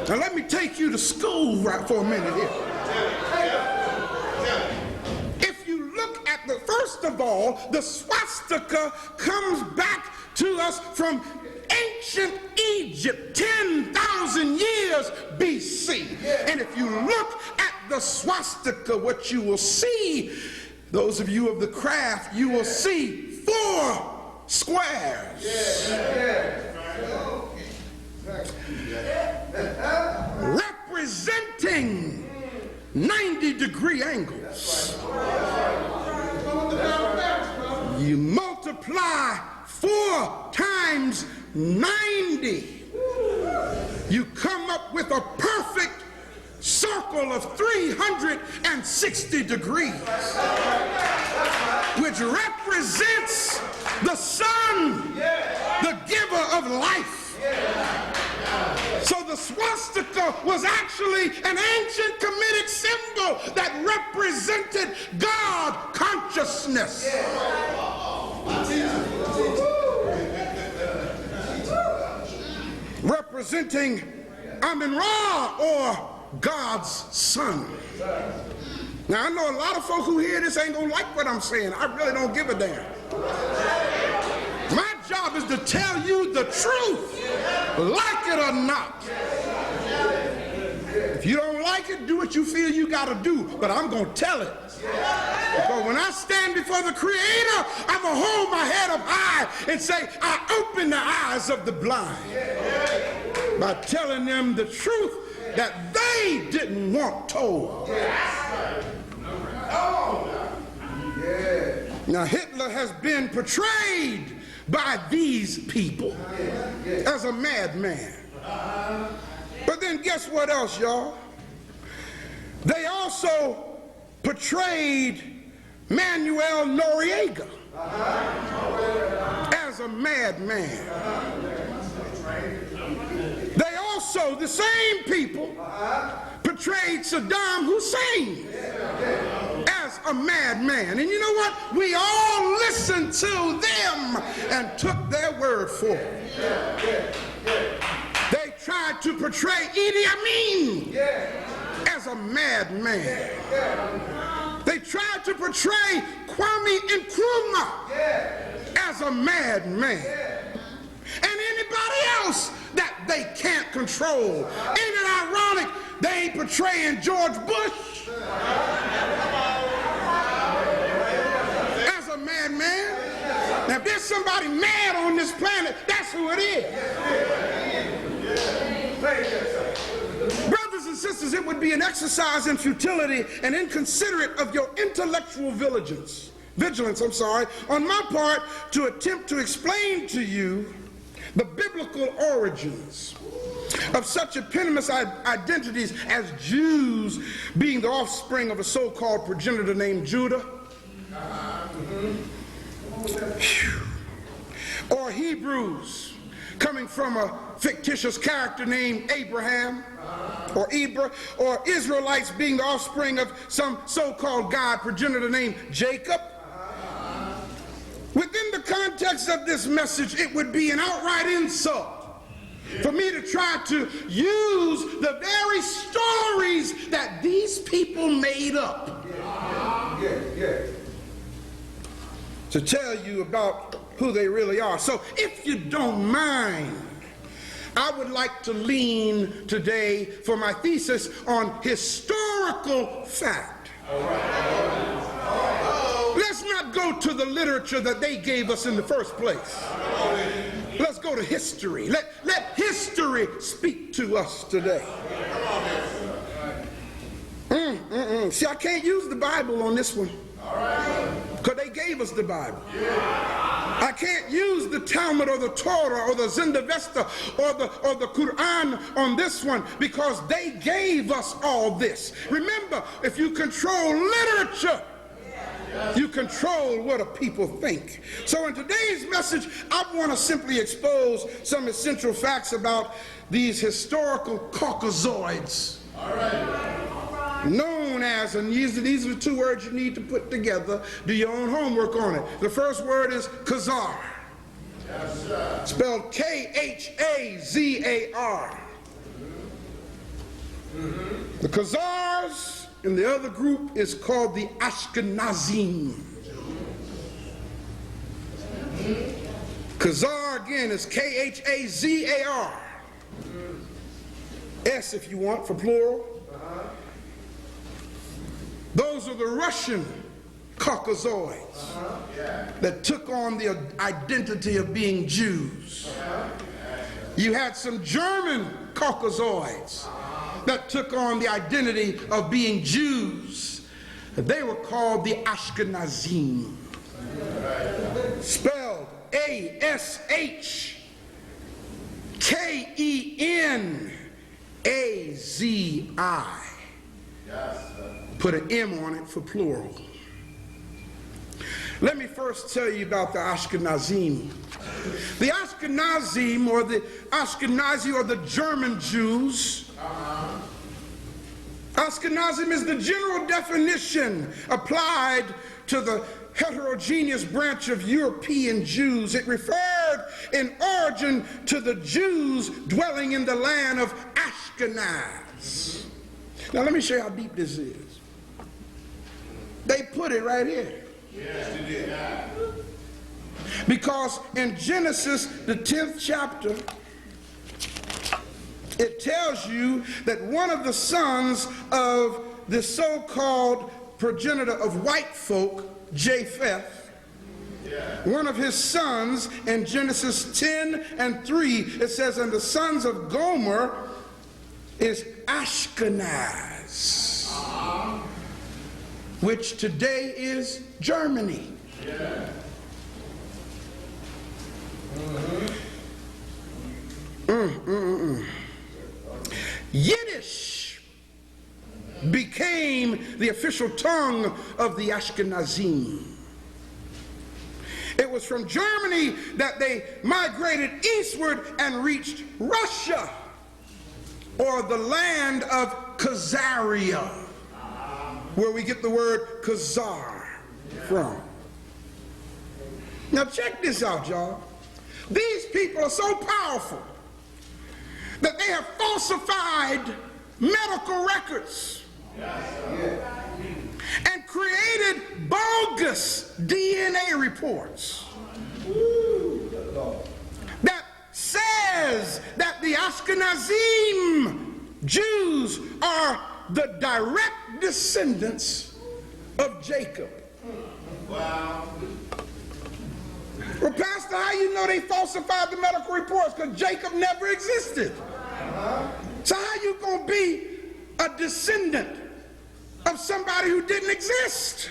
Now let me take you to school right for a minute here. If you look at the, first of all, the swastika comes back to us from ancient Egypt, 10,000 years BC. And if you look at the swastika, what you will see, those of you of the craft, you will see 4 squares. Representing 90-degree angles. You multiply 4 times 90. You come up with a perfect circle of 360 degrees, which represents the sun, the giver of life. So the swastika was actually an ancient Kemetic symbol that represented God consciousness. Representing Amun-Ra, or God's son. Now I know a lot of folk who hear this ain't gonna like what I'm saying. I really don't give a damn. My job is to tell you the truth, like it or not. If you don't like it, do what you feel you gotta do, but I'm gonna tell it. Because when I stand before the Creator, I'm gonna hold my head up high and say, I open the eyes of the blind by telling them the truth that they didn't want told. Now Hitler has been portrayed by these people as a madman. But then guess what else, y'all? They also portrayed Manuel Noriega as a madman. They also, the same people, portrayed Saddam Hussein as a madman. And you know what? We all listened to them and took their word for it. They tried to portray Idi Amin as a madman. They tried to portray Kwame Nkrumah as a madman. And anybody else that they can't control. Ain't it ironic they ain't portraying George Bush as a madman? Now if there's somebody mad on this planet, that's who it is. Brothers and sisters, it would be an exercise in futility and inconsiderate of your intellectual vigilance, on my part to attempt to explain to you the biblical origins of such eponymous identities as Jews being the offspring of a so-called progenitor named Judah, or Hebrews coming from a fictitious character named Abraham, or Ibra, or Israelites being the offspring of some so-called God progenitor named Jacob. Within the context of this message, it would be an outright insult for me to try to use the very stories that these people made up to tell you about who they really are. So if you don't mind, I would like to lean today for my thesis on historical fact. Let's not go to the literature that they gave us in the first place. Let's go to history. Let history speak to us today. See, I can't use the Bible on this one, because they gave us the Bible. I can't use the Talmud or the Torah or the Zendavesta or the Quran on this one, because they gave us all this. Remember, if you control literature, you control what a people think. So in today's message, I want to simply expose some essential facts about these historical Caucasoids. Known as, and these are the 2 words you need to put together. Do your own homework on it. The first word is Khazar. Spelled Khazar. The Khazars in the other group is called the Ashkenazim. Khazar again is Khazar. S if you want for plural. Those are the Russian Caucasoids that took on the identity of being Jews. You had some German Caucasoids that took on the identity of being Jews. They were called the Ashkenazim. Spelled A-S-H-K-E-N-A-Z-I. Put an M on it for plural. Let me first tell you about the Ashkenazim. The Ashkenazim, or the Ashkenazi, or the German Jews. Ashkenazim is the general definition applied to the heterogeneous branch of European Jews. It referred in origin to the Jews dwelling in the land of Ashkenaz. Now let me show you how deep this is. They put it right here. Yes, they did. Because in Genesis, the 10th chapter, it tells you that one of the sons of the so-called progenitor of white folk, Japheth, one of his sons in Genesis 10:3, it says, and the sons of Gomer is Ashkenaz, which today is Germany. Yiddish became the official tongue of the Ashkenazim. It was from Germany that they migrated eastward and reached Russia, or the land of Khazaria, where we get the word Khazar from. Now check this out, y'all. These people are so powerful that they have falsified medical records and created bogus DNA reports that says that the Ashkenazim Jews are the direct descendants of Jacob. Wow. Well, Pastor, how you know they falsified the medical reports? Because Jacob never existed. So how you going to be a descendant of somebody who didn't exist?